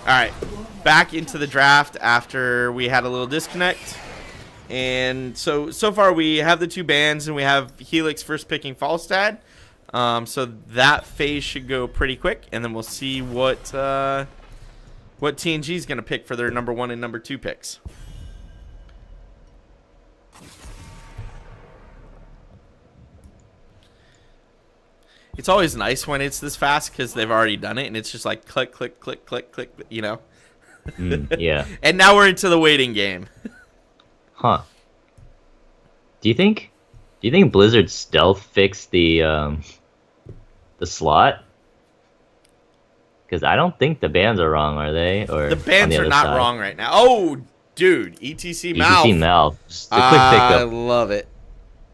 All right, back into the draft after we had a little disconnect. And so far we have the two bands and we have Helix first picking Falstad. So that phase should go pretty quick, and then we'll see what TNG is going to pick for their number 1 and number 2 picks. It's always nice when it's this fast because they've already done it, and it's just like click, click, click, click, click, you know? Yeah. And now we're into the waiting game. Huh. Do you think Blizzard stealth fixed the slot? Because I don't think the bans are wrong, are they? Or the bans are not wrong right now. Oh, dude, ETC Mouth. ETC Mouth. Just a quick I pickup. love it.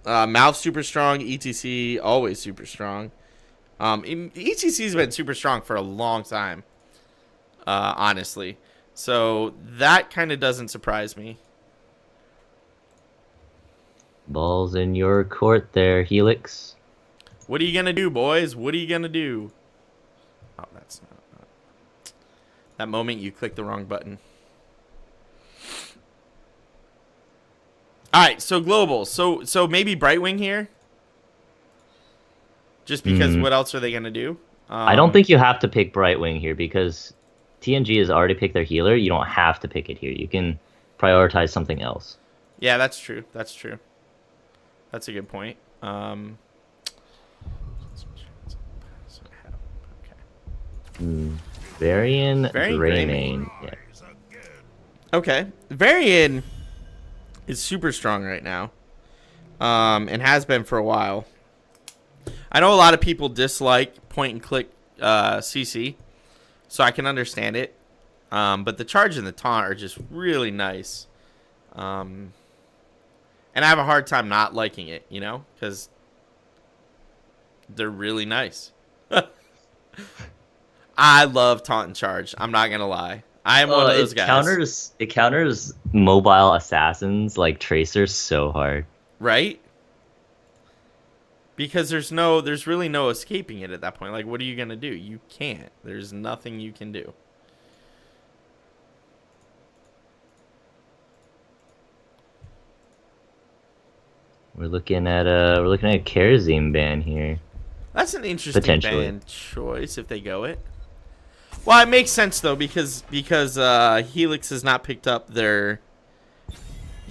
Mouth super strong. ETC always super strong. ETC's been super strong for a long time, honestly. So that kind of doesn't surprise me. Ball's in your court there, Helix. What are you going to do, boys? What are you going to do? Oh, that's not. That moment you clicked the wrong button. All right, so global. So maybe Brightwing here? Just because what else are they going to do? I don't think you have to pick Brightwing here because TNG has already picked their healer. You don't have to pick it here. You can prioritize something else. Yeah, that's true. That's true. That's a good point. Varian Greymane. Greymane. Yeah. Okay. Varian is super strong right now. And has been for a while. I know a lot of people dislike point and click CC, so I can understand it. But the charge and the taunt are just really nice. And I have a hard time not liking it, you know, because they're really nice. I love taunt and charge. I'm not gonna lie. I am one of those guys. It counters mobile assassins like Tracer so hard. Right? Because there's really no escaping it at that point. Like, what are you gonna do? You can't. There's nothing you can do. We're looking at a Kerosene ban here. That's an interesting ban choice if they go it. Well, it makes sense though because Helix has not picked up their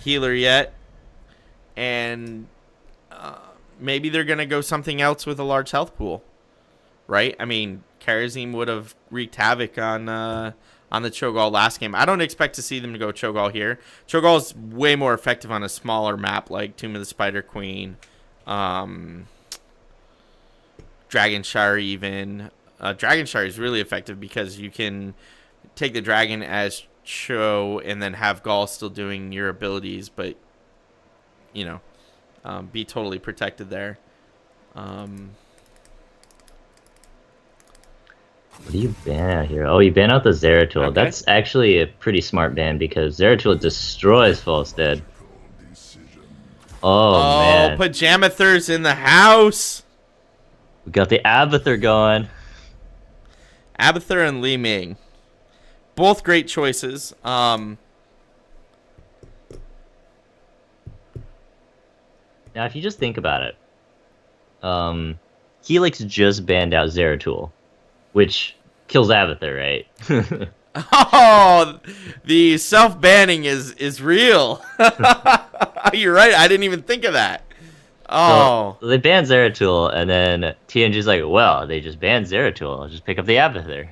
healer yet, and maybe they're gonna go something else with a large health pool, right? I mean, Kerosene would have wreaked havoc on the Cho'Gall last game. I don't expect to see them to go Cho'Gall here. Cho'Gall is way more effective on a smaller map like Tomb of the Spider Queen, Dragonshire even. Dragonshire is really effective because you can take the dragon as Cho and then have Gall still doing your abilities, but, you know, be totally protected there. What do you ban out here? Oh, you ban out the Zeratul. Okay. That's actually a pretty smart ban because Zeratul destroys Falstad. Oh, man. Pajamather's in the house. We got the Abathur going. Abathur and Li Ming. Both great choices. Now, if you just think about it, Helix just banned out Zeratul, which kills Abathur, right? Oh, the self-banning is real. You're right. I didn't even think of that. Oh. So they banned Zeratul, and then TNG's like, well, they just banned Zeratul. I'll just pick up the Abathur.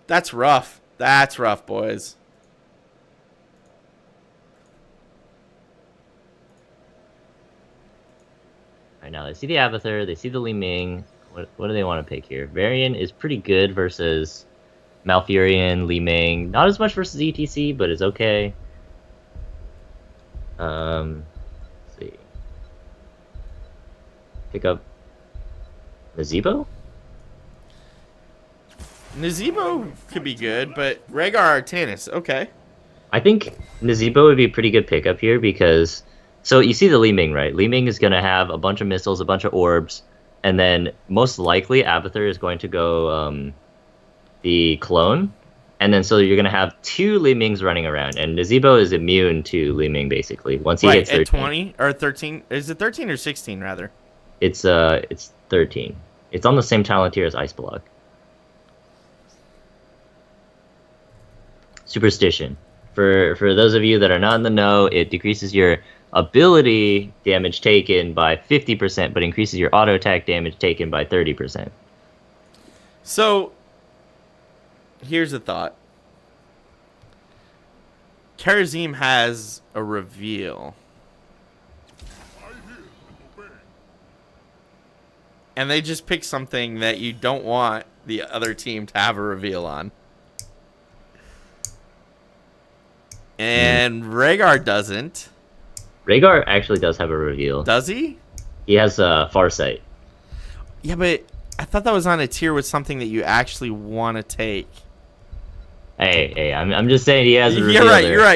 That's rough. That's rough, boys. Right now, they see the Abathur, they see the Li Ming. What do they want to pick here? Varian is pretty good versus Malfurion, Li Ming. Not as much versus ETC, but it's okay. Let's see. Pick up Nazebo? Nazebo could be good, but Rhaegar Artanis, okay. I think Nazebo would be a pretty good pickup here because... So you see the Li Ming, right? Li Ming is going to have a bunch of missiles, a bunch of orbs, and then most likely Abathur is going to go the clone, And then so you're gonna have 2 Li Mings running around, and Nazeebo is immune to Li Ming basically. Once he hits 13. At 20 or 13, is it 13 or 16 rather? It's 13. It's on the same talent tier as Ice Block. Superstition. For those of you that are not in the know, it decreases your ability damage taken by 50%, but increases your auto attack damage taken by 30%. So, here's a thought. Karazim has a reveal. And they just pick something that you don't want the other team to have a reveal on. And Rhaegar doesn't. Rhaegar actually does have a reveal. Does he? He has Farsight. Yeah, but I thought that was on a tier with something that you actually want to take. Hey, I'm just saying he has a reveal.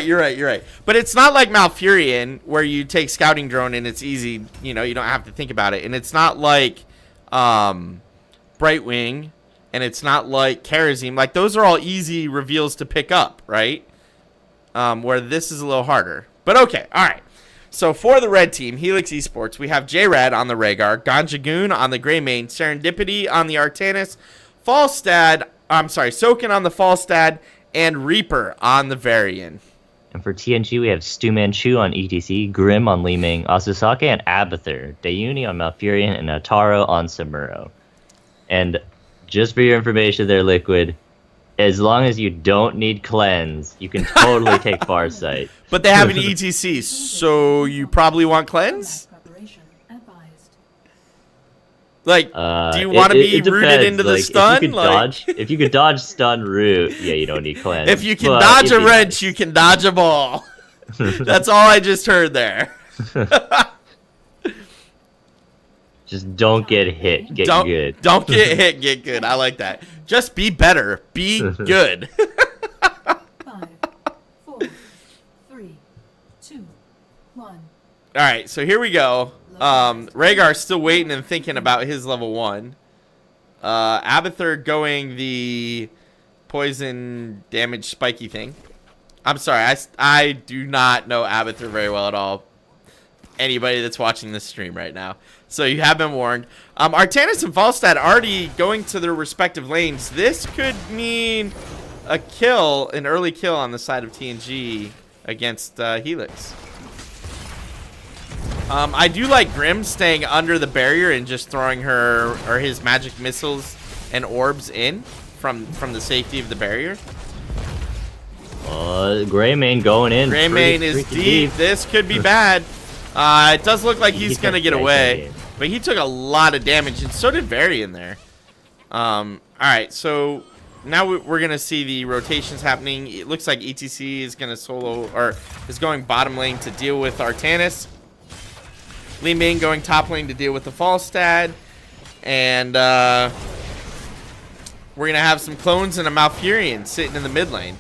You're right. But it's not like Malfurion where you take Scouting Drone and it's easy, you don't have to think about it. And it's not like Brightwing, and it's not like Karazim. Like, those are all easy reveals to pick up, right? Where this is a little harder. But okay, all right. So for the red team, Helix Esports, we have J-Rad on the Rhaegar, Ganjagoon on the Greymane, Serendipity on the Artanis, Soken on the Falstad, and Reaper on the Varian. And for TNG, we have Stu Manchu on ETC, Grim on Li Ming, Asusake and Abathur, Dayuni on Malfurion, and Ataro on Samuro. And just for your information there, Liquid, as long as you don't need Cleanse, you can totally take Farsight. But they have an ETC, so you probably want Cleanse? Like, do you want to be rooted into the stun? If you could dodge stun root, yeah, you don't need Cleanse. If you can dodge a wrench, you can dodge a ball. That's all I just heard there. Just don't get hit. Get good. Don't get hit. Get good. I like that. Just be better. Be good. 5, 4, 3, 2, 1. All right, so here we go. Rhaegar's still waiting and thinking about his level 1. Abathur going the poison damage spiky thing. I'm sorry, I do not know Abathur very well at all. Anybody that's watching this stream right now. So you have been warned. Artanis and Falstad already going to their respective lanes. This could mean a kill, an early kill on the side of TNG against Helix. I do like Grim staying under the barrier and just throwing her or his magic missiles and orbs in from the safety of the barrier. Greymane going in. Greymane is deep. This could be bad. It does look like he's going to get away. But he took a lot of damage, and so did Varian there. Alright, so now we're going to see the rotations happening. It looks like ETC is going to solo, or is going bottom lane to deal with Artanis. Li Ming going top lane to deal with the Falstad. And we're going to have some clones and a Malfurion sitting in the mid lane.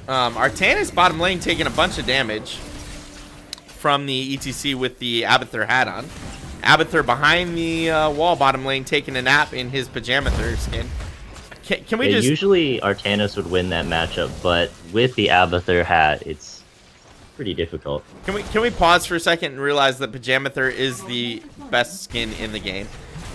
Artanis bottom lane taking a bunch of damage from the ETC with the Abathur hat on. Abathur behind the wall bottom lane taking a nap in his Pajamathur skin. Can we just... Usually Artanis would win that matchup, but with the Abathur hat, it's pretty difficult. Can we pause for a second and realize that Pajamathur is the best skin in the game?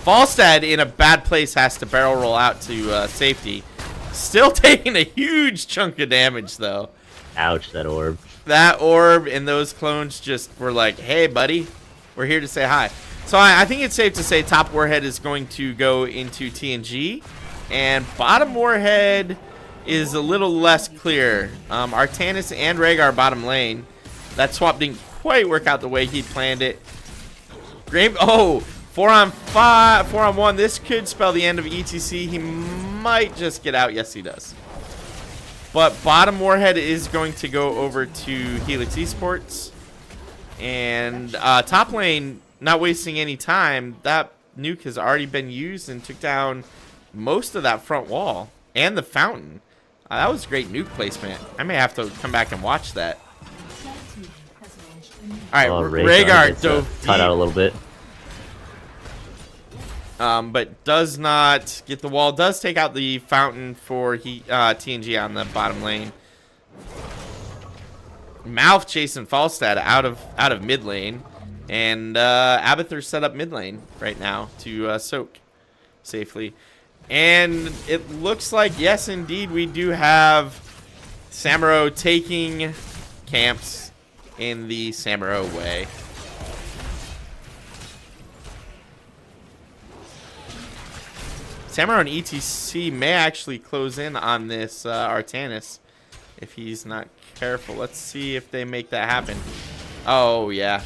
Falstad in a bad place has to barrel roll out to safety. Still taking a huge chunk of damage, though. Ouch, that orb. That orb and those clones just were like, hey, buddy, we're here to say hi. So I think it's safe to say top Warhead is going to go into TNG. And bottom Warhead is a little less clear. Artanis and Rhaegar bottom lane. That swap didn't quite work out the way he planned it. Oh, 4-on-5, 4-on-1. This could spell the end of ETC. He might just get out. Yes, he does. But bottom Warhead is going to go over to Helix Esports. And top lane, not wasting any time. That nuke has already been used and took down most of that front wall and the fountain. That was great nuke placement. I may have to come back and watch that. All right, Rhaegar dove cut out a little bit. but does not get the wall. Does take out the fountain for TNG on the bottom lane. Mouth chasing Falstad out of mid lane, and Abathur set up mid lane right now to soak safely. And it looks like, yes, indeed, we do have Samuro taking camps in the Samuro way. Samuro and ETC may actually close in on this Artanis if he's not careful. Let's see if they make that happen. Oh, yeah.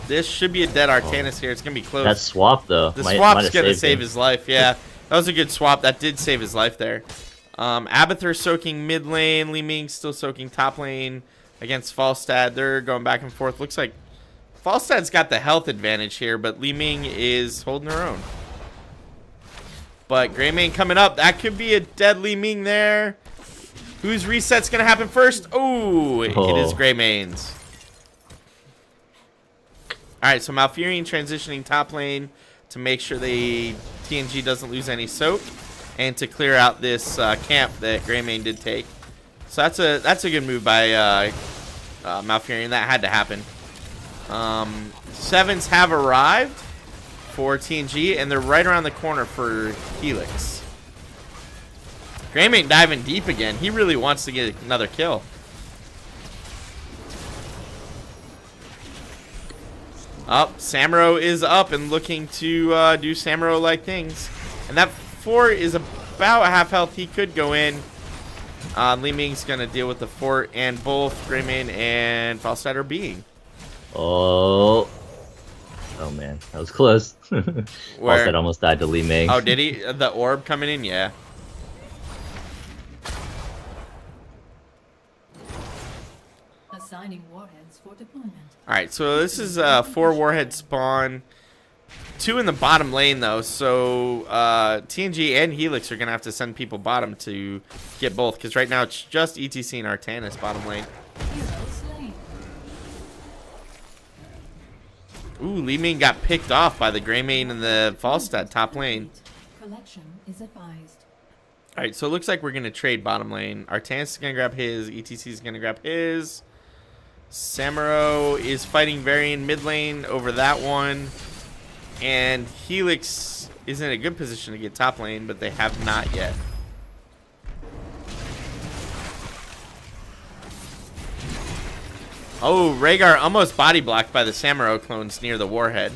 This should be a dead Artanis here. It's going to be close. That swap, though. The swap's going to save his life. Yeah, that was a good swap. That did save his life there. Abathur soaking mid lane. Li Ming still soaking top lane against Falstad. They're going back and forth. Looks like Falstad's got the health advantage here, but Li Ming is holding her own. But Greymane coming up. That could be a dead Li Ming there. Whose reset's going to happen first? Ooh, it is Greymane's. Alright, so Malfurion transitioning top lane to make sure the TNG doesn't lose any soak, and to clear out this camp that Greymane did take. So that's a good move by Malfurion. That had to happen. Sevens have arrived for TNG, and they're right around the corner for Helix. Greymane diving deep again. He really wants to get another kill. Up, Samuro is up and looking to do Samuro-like things. And that 4 is about half health. He could go in. Li Ming's going to deal with the fort, and both Greymane and Falstad are being. Oh man, that was close. Falstad almost died to Li Ming. Oh, did he? The orb coming in? Yeah. Assigning warheads for deployment. Alright, so this is 4 warhead spawn. 2 in the bottom lane, though. So TNG and Helix are going to have to send people bottom to get both. Because right now it's just ETC and Artanis bottom lane. Ooh, Li Ming got picked off by the Greymane and the Falstad top lane. Collection is advised. Alright, so it looks like we're going to trade bottom lane. Artanis is going to grab his. ETC is going to grab his. Samuro is fighting Varian mid lane over that one. And Helix is in a good position to get top lane, but they have not yet. Oh, Rhaegar almost body blocked by the Samuro clones near the Warhead.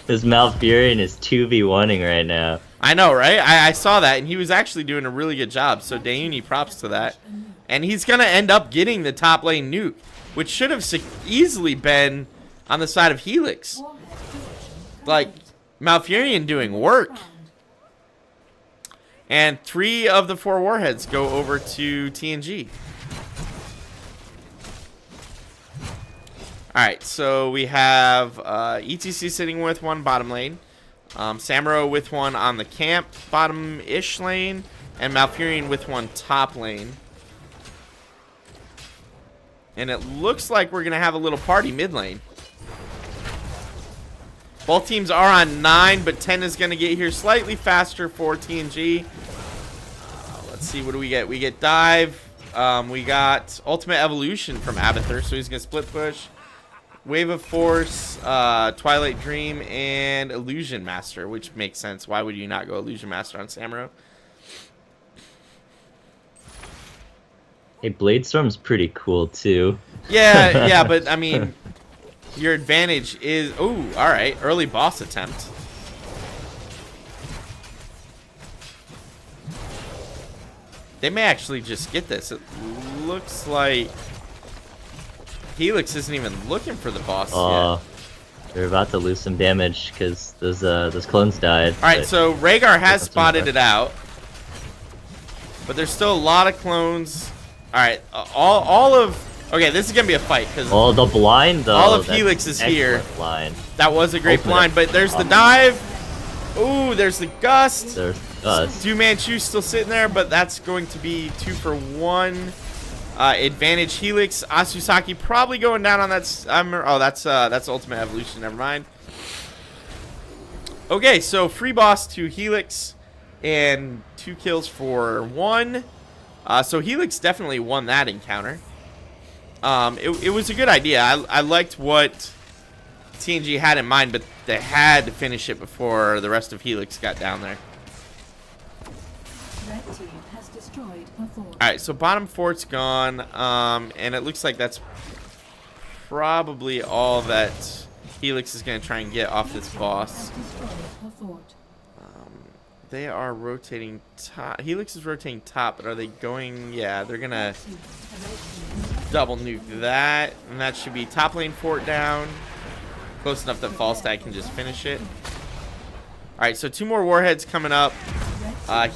His Malfurion is 2v1ing right now. I know, right? I saw that, and he was actually doing a really good job. So Dayuni, props to that. And he's going to end up getting the top lane nuke, which should have easily been on the side of Helix. Like, Malfurion doing work. And 3 of the 4 warheads go over to TNG. Alright, so we have ETC sitting with 1 bottom lane. Samuro with 1 on the camp bottom-ish lane. And Malfurion with 1 top lane. And it looks like we're going to have a little party mid lane. Both teams are on 9, but 10 is going to get here slightly faster for TNG. Let's see, what do we get? We get dive. We got ultimate evolution from Abathur, so he's going to split push. Wave of Force, Twilight Dream, and Illusion Master, which makes sense. Why would you not go Illusion Master on Samuro? Hey, Bladestorm's pretty cool too. Yeah, yeah, but I mean, your advantage is... Oh, alright. Early boss attempt. They may actually just get this. It looks like Helix isn't even looking for the boss yet. They're about to lose some damage because those clones died. Alright, so Rhaegar has spotted it out. But there's still a lot of clones. Alright, all of... Okay, this is going to be a fight. Cause oh, the blind, though. all of Helix is here. Blind. That was a great blind, but there's the dive. Ooh, there's the gust. There's gust. Fu Manchu still sitting there, but that's going to be 2 for 1. Advantage Helix. Asusaki probably going down on that. That's Ultimate Evolution. Never mind. Okay, so free boss to Helix and 2 kills for 1. So Helix definitely won that encounter. It was a good idea. I liked what TNG had in mind, but they had to finish it before the rest of Helix got down there. Red team has destroyed a fort. Alright, so bottom fort's gone, and it looks like that's probably all that Helix is going to try and get off this boss. Has destroyed a fort. They are rotating top. Helix is rotating top, but are they going? Yeah, they're going to double nuke that, and that should be top lane fort down. Close enough that Falstad can just finish it. Alright, so 2 more Warheads coming up.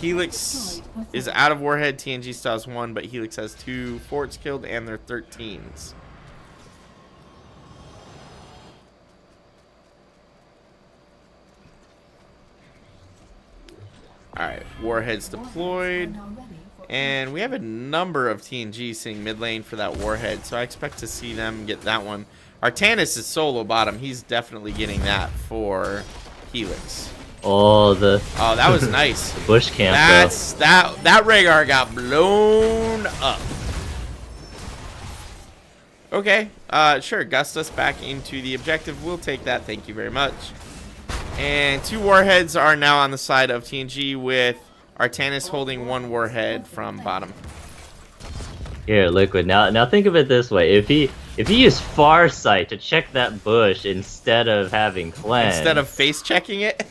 Helix is out of Warhead. TNG still has 1, but Helix has 2 forts killed, and they're 13s. Alright, Warhead's deployed. And we have a number of TNG sitting mid lane for that Warhead, so I expect to see them get that one. Artanis is solo bottom. He's definitely getting that for Helix. Oh, that was nice. The bush camp. That Rhaegar got blown up. Okay, sure. Gustus back into the objective. We'll take that. Thank you very much. And 2 Warheads are now on the side of TNG with Artanis holding 1 Warhead from bottom. Here, Liquid. Now think of it this way: if he used Farsight to check that bush instead of having cleanse, instead of face checking it.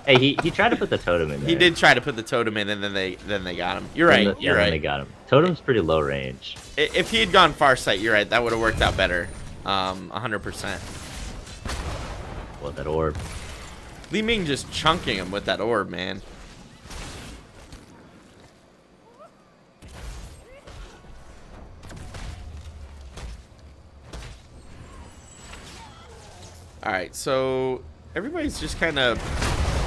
Hey, he tried to put the totem in there. He did try to put the totem in, and then they got him. You're right. You're right. They got him. Totem's pretty low range. If he had gone Farsight, you're right. That would have worked out better. 100%. What, that orb? Li Ming just chunking him with that orb, man. Alright, so everybody's just kind of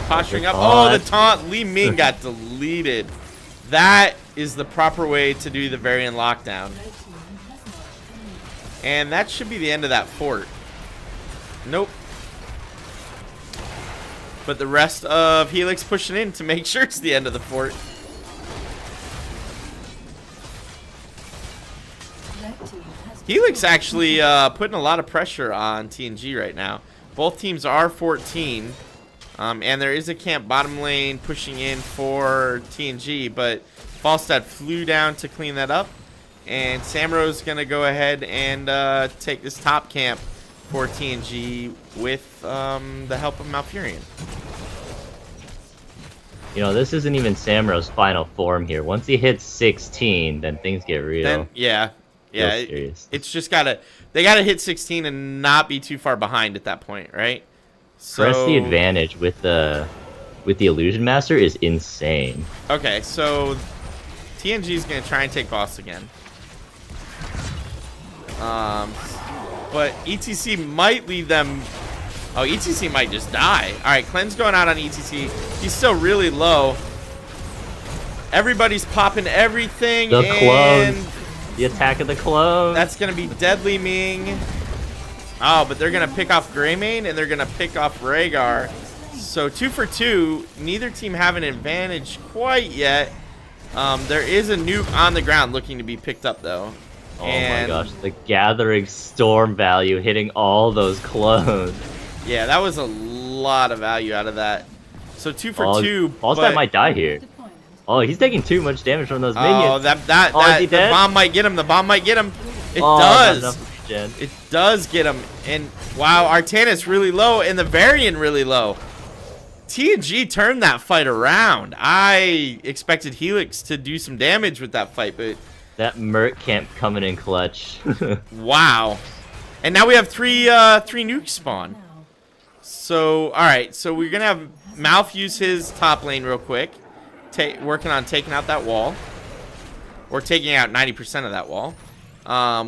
posturing up. Oh, the taunt. Li Ming got deleted. That is the proper way to do the Varian lockdown. And that should be the end of that fort. Nope. But the rest of Helix pushing in to make sure it's the end of the fort. Helix actually putting a lot of pressure on TNG right now. Both teams are 14. And there is a camp bottom lane pushing in for TNG. But Falstad flew down to clean that up. And Samro's going to go ahead and take this top camp for TNG with the help of Malfurion. You know, this isn't even Samro's final form here. Once he hits 16, then things get real. Then, yeah. It's just they gotta hit 16 and not be too far behind at that point, right? So press the advantage with the Illusion Master is insane. Okay, so TNG is gonna try and take boss again. But ETC might leave them. Oh, ETC might just die. All right, Cleanse going out on ETC. He's still really low. Everybody's popping everything. The clone. The attack of the clone. That's going to be Deadly Ming. Oh, but they're going to pick off Greymane, and they're going to pick off Rhaegar. So 2 for 2. Neither team have an advantage quite yet. There is a nuke on the ground looking to be picked up, though. Oh my gosh, the Gathering Storm value hitting all those clones. Yeah, that was a lot of value out of that. So 2 for 2. Falstad might die here. Oh, he's taking too much damage from those minions. Oh, the bomb might get him. The bomb might get him. It does. It does get him. And wow, Artanis really low and the Varian really low. TNG turned that fight around. I expected Helix to do some damage with that fight, but that Merc camp coming in clutch. Wow. And now we have three nukes spawn. So, all right. So we're going to have Malf use his top lane real quick. Working on taking out that wall. Or taking out 90% of that wall.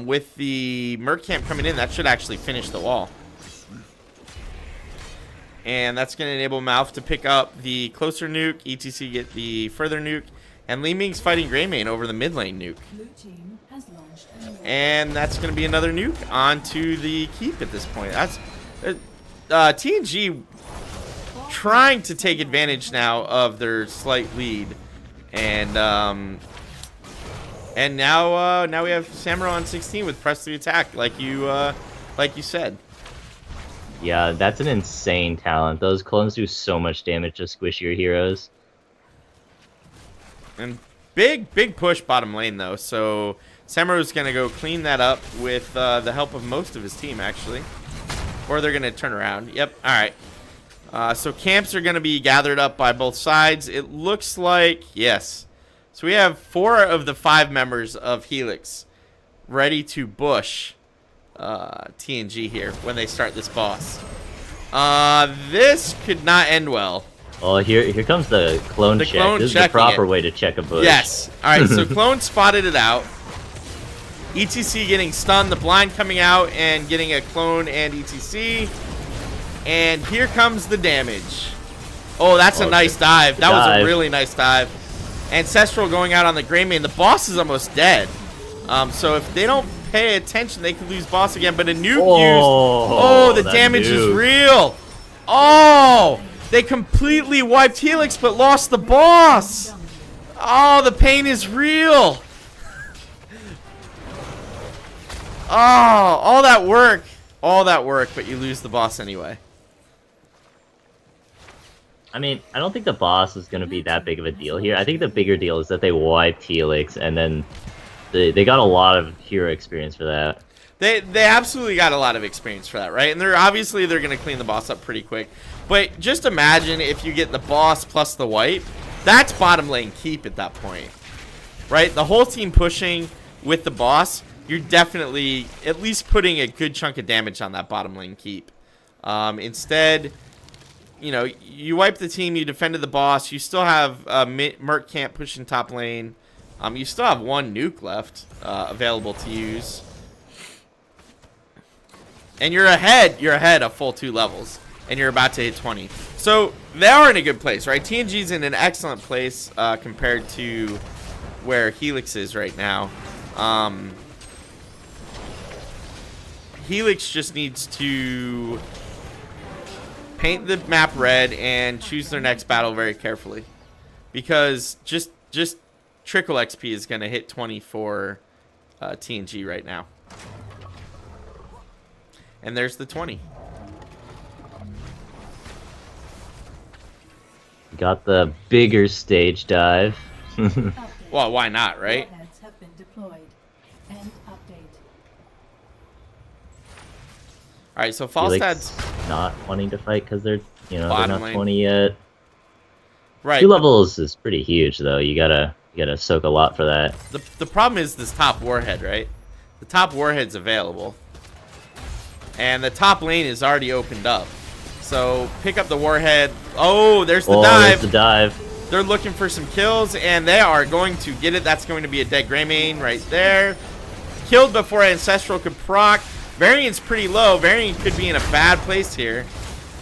With the Merc camp coming in, that should actually finish the wall. And that's going to enable Malf to pick up the closer nuke. ETC get the further nuke. And Li Ming's fighting Greymane over the mid lane nuke. has launched a new And that's going to be another nuke onto the keep at this point. That's TNG trying to take advantage now of their slight lead. And now we have Samurai on 16 with press the attack, like you said. Yeah, that's an insane talent. Those clones do so much damage to squish your heroes. And big push bottom lane though. So Samurai's gonna go clean that up with the help of most of his team actually, or they're gonna turn around. Yep. All right. So camps are gonna be gathered up by both sides. It looks like yes. So we have 4 of the 5 members of Helix ready to bush TNG here when they start this boss. This could not end well. Oh, here comes the clone check. Clone this is the proper it. way to check a bush. Yes. All right, so clone spotted it out. ETC getting stunned, the blind coming out and getting a clone and ETC. And here comes the damage. Oh, that's a nice dive. That was a really nice dive. Ancestral going out on the Grey Mane. The boss is almost dead. So if they don't pay attention, they could lose boss again. But a nuke used. Oh, the damage is real. Oh, they completely wiped Helix but lost the boss. Oh, the pain is real. Oh, all that work, but you lose the boss anyway. I mean, I don't think the boss is going to be that big of a deal here. I think the bigger deal is that they wiped Helix, and then they got a lot of hero experience for that. They absolutely got a lot of experience for that, right? And they're going to clean the boss up pretty quick. But just imagine if you get the boss plus the wipe. That's bottom lane keep at that point, right? The whole team pushing with the boss. You're definitely at least putting a good chunk of damage on that bottom lane keep. Instead, you know, you wipe the team, you defended the boss. You still have Merc camp pushing top lane. You still have 1 nuke left available to use. And you're ahead. You're ahead a full 2 levels. And you're about to hit 20. So they are in a good place, right? TNG's in an excellent place compared to where Helix is right now. Helix just needs to paint the map red and choose their next battle very carefully, because just trickle XP is going to hit 20 for TNG right now. And there's the 20. Got the bigger stage dive. Well, why not, right? Warheads have been deployed. End update. All right, so Falstad's not wanting to fight because they're they're bottom not lane. 20 yet. Right. 2 levels is pretty huge though. You gotta soak a lot for that. The problem is this top Warhead, right? The top Warhead's available. And the top lane is already opened up. So pick up the Warhead. Oh, there's the dive. There's the dive. They're looking for some kills, and they are going to get it. That's going to be a dead Grey Mane right there. Killed before Ancestral could proc. Variant's pretty low. Variant could be in a bad place here.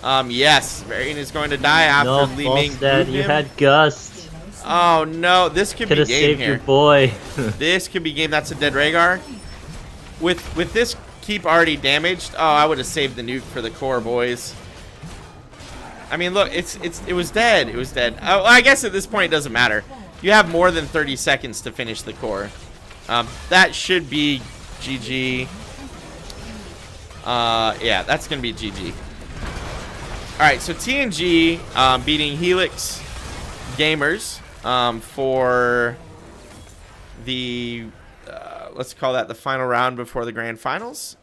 Yes, Variant is going to die after leaving. Dad, you had Gust. Oh no, this could be game saved here. your boy. This could be game. That's a dead Rhaegar. With this keep already damaged, oh, I would have saved the nuke for the core, boys. I mean, look, it was dead. It was dead. Oh, I guess at this point it doesn't matter. You have more than 30 seconds to finish the core. That should be GG. Yeah, that's gonna be GG. All right, so TNG beating Helix Gamers for the let's call that the final round before the grand finals.